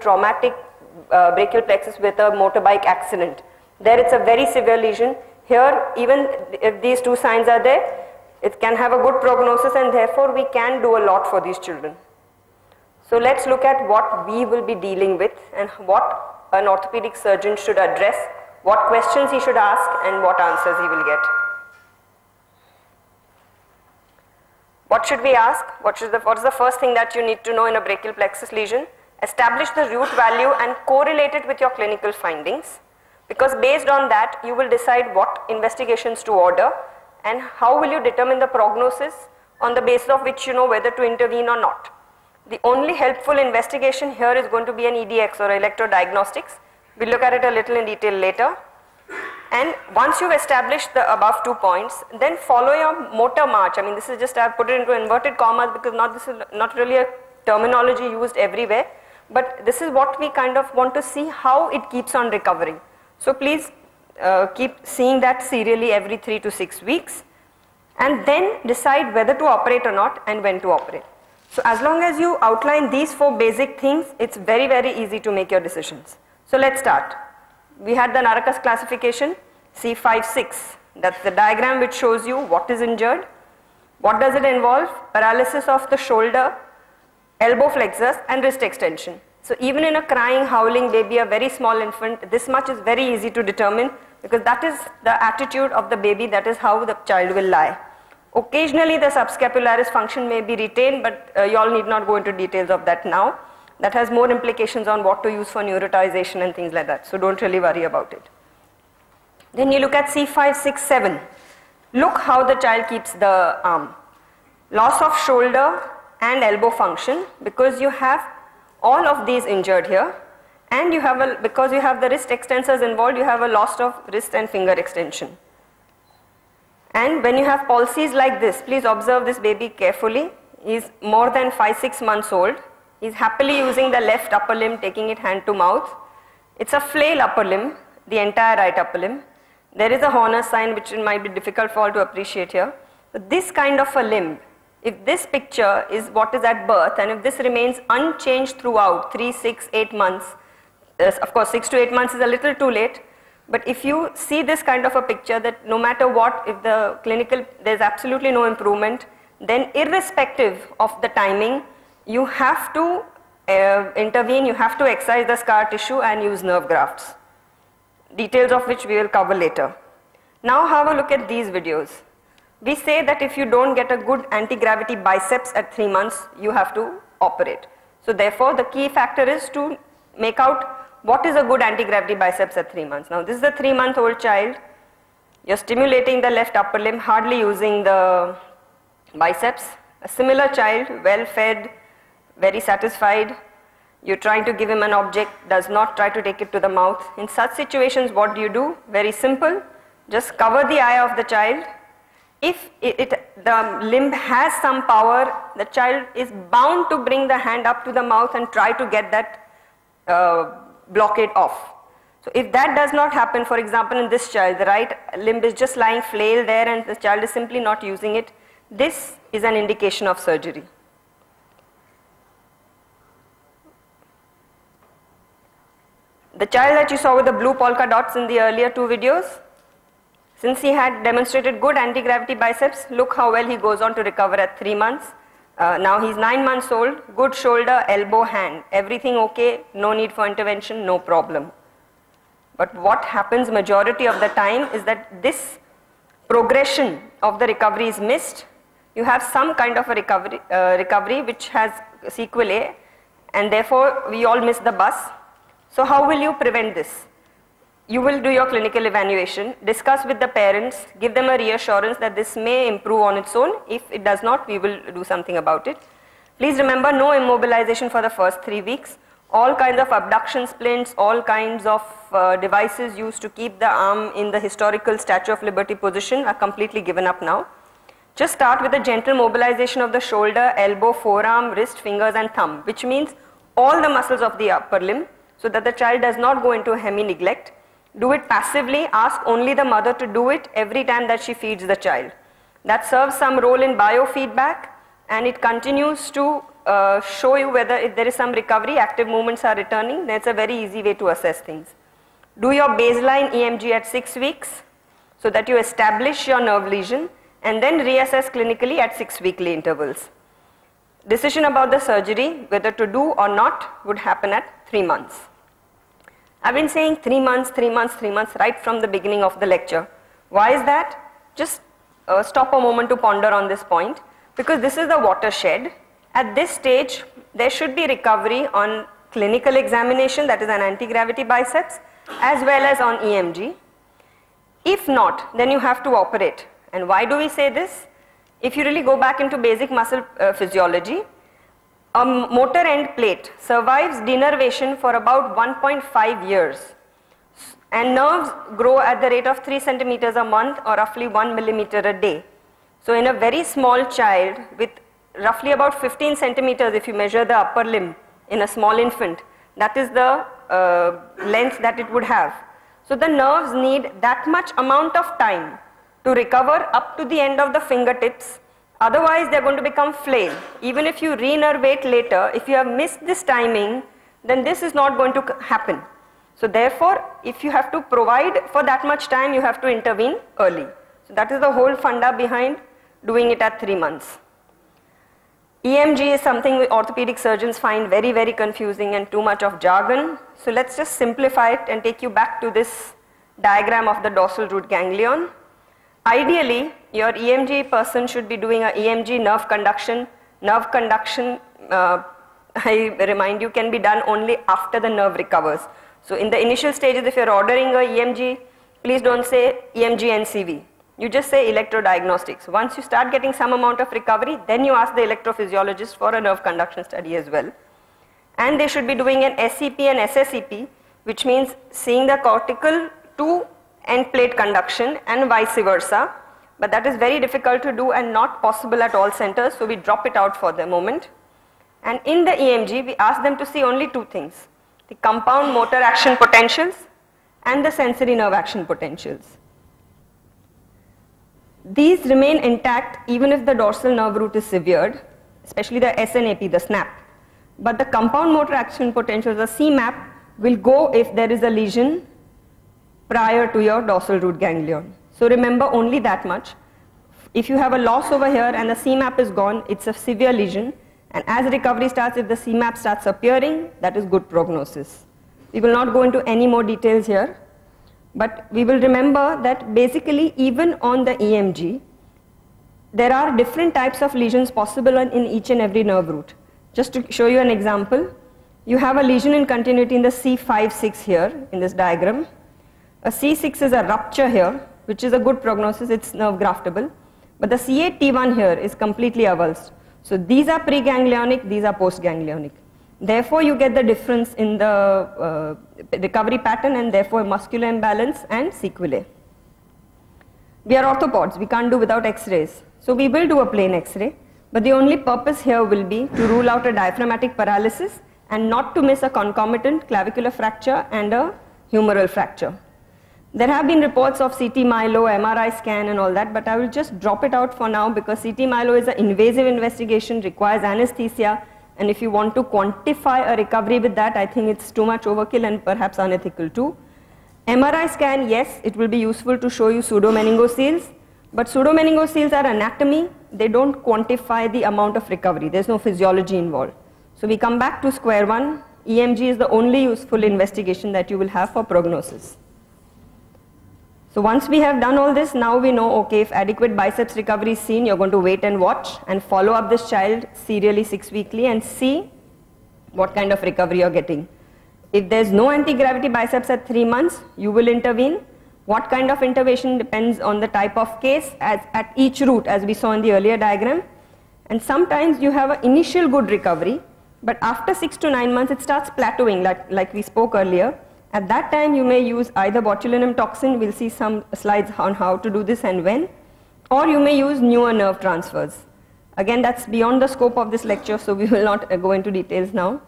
traumatic brachial plexus with a motorbike accident. There it's a very severe lesion. Here, even if these two signs are there, it can have a good prognosis, and therefore we can do a lot for these children. So let's look at what we will be dealing with and what an orthopedic surgeon should address, what questions he should ask and what answers he will get. What should we ask? What is the first thing that you need to know in a brachial plexus lesion? Establish the root value and correlate it with your clinical findings, because based on that you will decide what investigations to order and how will you determine the prognosis on the basis of which you know whether to intervene or not. The only helpful investigation here is going to be an EDX or electrodiagnostics. We'll look at it a little in detail later. And once you've established the above 2 points, then follow your motor march. I mean, this is just, I've put it into inverted commas because this is not really a terminology used everywhere, but this is what we kind of want to see how it keeps on recovering. So please keep seeing that serially every 3 to 6 weeks and then decide whether to operate or not and when to operate. So as long as you outline these 4 basic things, it's very, very easy to make your decisions. So let's start. We had the Narakas classification, C5-6. That's the diagram which shows you what is injured. What does it involve? Paralysis of the shoulder, elbow flexors and wrist extension. So even in a crying, howling baby, a very small infant, this much is very easy to determine because that is the attitude of the baby, that is how the child will lie. Occasionally the subscapularis function may be retained, but you all need not go into details of that now. That has more implications on what to use for neurotization and things like that, so don't really worry about it. Then you look at C5, 6, 7. Look how the child keeps the arm. Loss of shoulder and elbow function because you have all of these injured here, and you have because you have the wrist extensors involved, you have a loss of wrist and finger extension. And when you have palsies like this, please observe this baby carefully. He is more than 5-6 months old. He is happily using the left upper limb, taking it hand to mouth. It's a flail upper limb, the entire right upper limb. There is a Horner sign which might be difficult for all to appreciate here. But this kind of a limb, if this picture is what is at birth and if this remains unchanged throughout 3, 6, 8 months, of course 6 to 8 months is a little too late, but if you see this kind of a picture that no matter what, if the clinical, there is absolutely no improvement, then irrespective of the timing, you have to intervene, you have to excise the scar tissue and use nerve grafts, details of which we will cover later. Now have a look at these videos. We say that if you don't get a good anti-gravity biceps at 3 months, you have to operate. So therefore, the key factor is to make out what is a good anti-gravity biceps at 3 months. Now this is a 3-month-old child. You're stimulating the left upper limb, hardly using the biceps. A similar child, well fed, very satisfied. You're trying to give him an object, does not try to take it to the mouth. In such situations, what do? Very simple. Just cover the eye of the child. If the limb has some power, the child is bound to bring the hand up to the mouth and try to get that blockade off. So if that does not happen, for example in this child, the right limb is just lying flail there and the child is simply not using it, this is an indication of surgery. The child that you saw with the blue polka dots in the earlier 2 videos, since he had demonstrated good anti-gravity biceps, look how well he goes on to recover at 3 months. Now he's 9 months old, good shoulder, elbow, hand, everything okay, no need for intervention, no problem. But what happens majority of the time is that this progression of the recovery is missed. You have some kind of a recovery which has sequelae, and therefore we all miss the bus. So how will you prevent this? You will do your clinical evaluation, discuss with the parents, give them a reassurance that this may improve on its own. If it does not, we will do something about it. Please remember, no immobilization for the first 3 weeks. All kinds of abduction splints, all kinds of devices used to keep the arm in the historical Statue of Liberty position are completely given up now. Just start with a gentle mobilization of the shoulder, elbow, forearm, wrist, fingers and thumb, which means all the muscles of the upper limb, so that the child does not go into hemi-neglect. Do it passively, ask only the mother to do it every time that she feeds the child. That serves some role in biofeedback and it continues to show you whether if there is some recovery, active movements are returning, then it's a very easy way to assess things. Do your baseline EMG at 6 weeks so that you establish your nerve lesion, and then reassess clinically at 6-weekly intervals. Decision about the surgery, whether to do or not, would happen at 3 months. I've been saying 3 months, 3 months, 3 months right from the beginning of the lecture. Why is that? Just stop a moment to ponder on this point, because this is the watershed. At this stage, there should be recovery on clinical examination, that is an anti-gravity biceps, as well as on EMG. If not, then you have to operate. And why do we say this? If you really go back into basic muscle physiology, a motor end plate survives denervation for about 1.5 years. And nerves grow at the rate of 3 centimeters a month, or roughly 1 millimeter a day. So in a very small child with roughly about 15 centimeters, if you measure the upper limb in a small infant, that is the length that it would have. So the nerves need that much amount of time to recover up to the end of the fingertips. Otherwise, they are going to become flail. Even if you re-nervate later, if you have missed this timing, then this is not going to happen. So therefore, if you have to provide for that much time, you have to intervene early. So that is the whole funda behind doing it at 3 months. EMG is something orthopedic surgeons find very, very confusing and too much of jargon. So let's just simplify it and take you back to this diagram of the dorsal root ganglion. Ideally, your EMG person should be doing a EMG nerve conduction. Nerve conduction, I remind you, can be done only after the nerve recovers. So in the initial stages, if you're ordering a EMG, please don't say EMG NCV. You just say electrodiagnostics. Once you start getting some amount of recovery, then you ask the electrophysiologist for a nerve conduction study as well. And they should be doing an SCP and SSEP, which means seeing the cortical to end plate conduction and vice versa. But that is very difficult to do and not possible at all centers, so we drop it out for the moment. And in the EMG, we ask them to see only 2 things: the compound motor action potentials and the sensory nerve action potentials. These remain intact even if the dorsal nerve root is severed, especially the SNAP, the SNAP. But the compound motor action potentials, the CMAP, will go if there is a lesion prior to your dorsal root ganglion. So remember only that much. If you have a loss over here and the CMAP is gone, it's a severe lesion. And as recovery starts, if the CMAP starts appearing, that is good prognosis. We will not go into any more details here. But we will remember that basically even on the EMG, there are different types of lesions possible in each and every nerve root. Just to show you an example, you have a lesion in continuity in the C5-6 here in this diagram. A C6 is a rupture here, which is a good prognosis, it's nerve graftable. But the C8-T1 here is completely avulsed. So these are preganglionic, these are postganglionic. Therefore, you get the difference in the recovery pattern, and therefore muscular imbalance and sequelae. We are orthopods, we can't do without X-rays. So we will do a plain X-ray, but the only purpose here will be to rule out a diaphragmatic paralysis and not to miss a concomitant clavicular fracture and a humeral fracture. There have been reports of CT myelo, MRI scan and all that, but I will just drop it out for now because CT myelo is an invasive investigation, requires anesthesia, and if you want to quantify a recovery with that, I think it's too much overkill and perhaps unethical too. MRI scan, yes, it will be useful to show you pseudomeningoceles, but pseudomeningoceles are anatomy, they don't quantify the amount of recovery, there's no physiology involved. So we come back to square one, EMG is the only useful investigation that you will have for prognosis. So once we have done all this, now we know, okay, if adequate biceps recovery is seen, you're going to wait and watch and follow up this child serially 6 weekly and see what kind of recovery you're getting. If there's no anti-gravity biceps at 3 months, you will intervene. What kind of intervention depends on the type of case at each root, as we saw in the earlier diagram. And sometimes you have an initial good recovery, but after 6 to 9 months, it starts plateauing like we spoke earlier. At that time, you may use either botulinum toxin, we'll see some slides on how to do this and when, or you may use newer nerve transfers. Again, that's beyond the scope of this lecture, so we will not go into details now.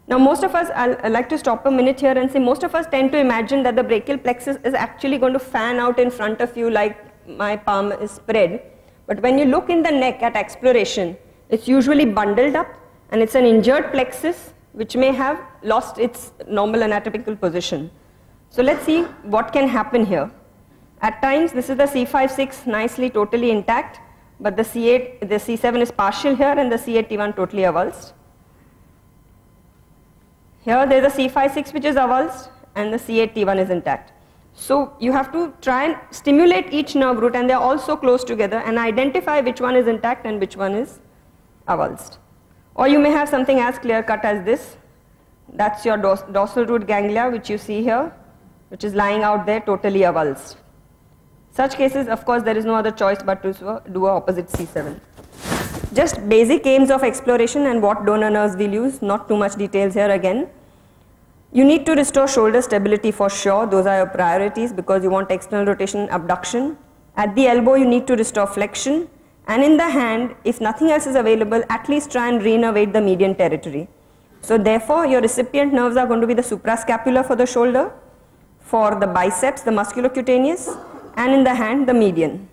Now, most of us, I'd like to stop a minute here and say, most of us tend to imagine that the brachial plexus is actually going to fan out in front of you like my palm is spread. But when you look in the neck at exploration, it's usually bundled up and it's an injured plexus which may have lost its normal anatomical position. So let's see what can happen here. At times this is the C5-6 nicely totally intact, but the C8, the C7 is partial here and the C8-T1 totally avulsed. Here there is a C5-6 which is avulsed and the C8-T1 is intact. So you have to try and stimulate each nerve root, and they are all so close together, and identify which one is intact and which one is avulsed. Or you may have something as clear cut as this. That's your dorsal root ganglia which you see here, which is lying out there totally avulsed. Such cases, of course, there is no other choice but to do a opposite C7. Just basic aims of exploration and what donor nerves we'll use, not too much details here again. You need to restore shoulder stability for sure, those are your priorities because you want external rotation abduction. At the elbow you need to restore flexion, and in the hand, if nothing else is available, at least try and reinnervate the median territory. So therefore your recipient nerves are going to be the suprascapular for the shoulder, for the biceps the musculocutaneous, and in the hand the median.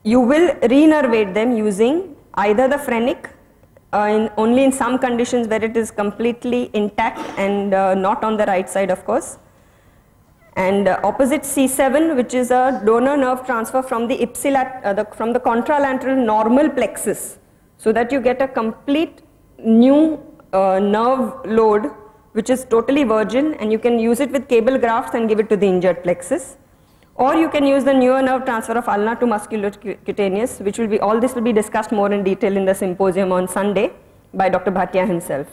You will reinnervate them using either the phrenic, only in some conditions where it is completely intact and not on the right side, of course, and opposite C7, which is a donor nerve transfer from the from the contralateral normal plexus, so that you get a complete new nerve load which is totally virgin, and you can use it with cable grafts and give it to the injured plexus. Or you can use the newer nerve transfer of ulna to musculocutaneous, which will be, all this will be discussed more in detail in the symposium on Sunday by Dr. Bhatia himself.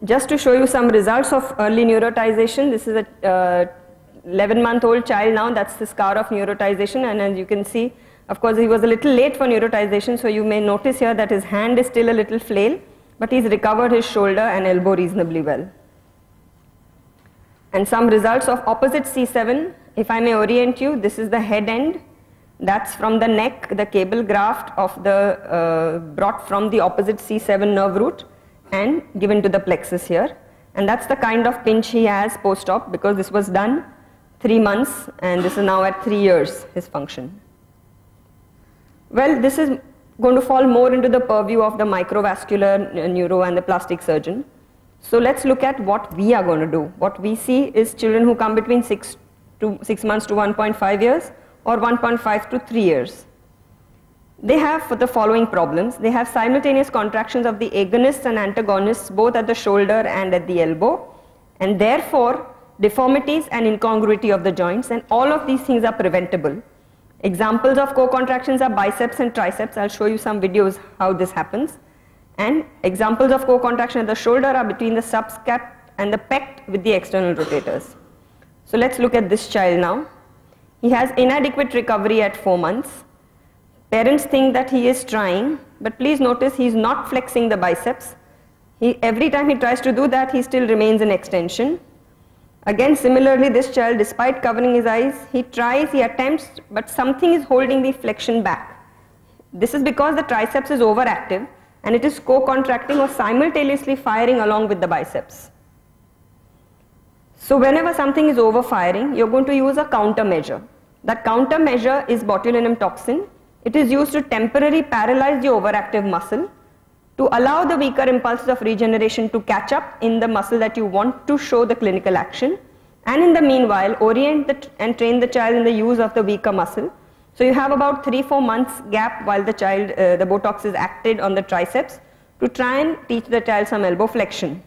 Just to show you some results of early neurotization, this is a 11-month-old child now, that's the scar of neurotization, and as you can see, of course he was a little late for neurotization, so you may notice here that his hand is still a little flail, but he's recovered his shoulder and elbow reasonably well. And some results of opposite C7, if I may orient you, this is the head end, that's from the neck, the cable graft of the brought from the opposite C7 nerve root and given to the plexus here, and that's the kind of pinch he has post-op, because this was done 3 months and this is now at 3 years his function. Well, this is going to fall more into the purview of the microvascular neuro and the plastic surgeon. So let's look at what we are going to do. What we see is children who come between 6 months to 1.5 years or 1.5 to 3 years. They have the following problems. They have simultaneous contractions of the agonists and antagonists both at the shoulder and at the elbow, and therefore deformities and incongruity of the joints, and all of these things are preventable. Examples of co-contractions are biceps and triceps. I'll show you some videos how this happens. And examples of co-contraction at the shoulder are between the subscat and the pect with the external rotators. So let's look at this child now. He has inadequate recovery at 4 months. Parents think that he is trying, but please notice he is not flexing the biceps. Every time he tries to do that, he still remains in extension. Again, similarly, this child, despite covering his eyes, he tries, he attempts, but something is holding the flexion back. This is because the triceps is overactive, and it is co-contracting or simultaneously firing along with the biceps. So whenever something is overfiring, you're going to use a countermeasure. That countermeasure is botulinum toxin. It is used to temporarily paralyze the overactive muscle, to allow the weaker impulses of regeneration to catch up in the muscle that you want to show the clinical action, and in the meanwhile orient and train the child in the use of the weaker muscle. So you have about 3-4 months gap while the child, the Botox is acted on the triceps, to try and teach the child some elbow flexion.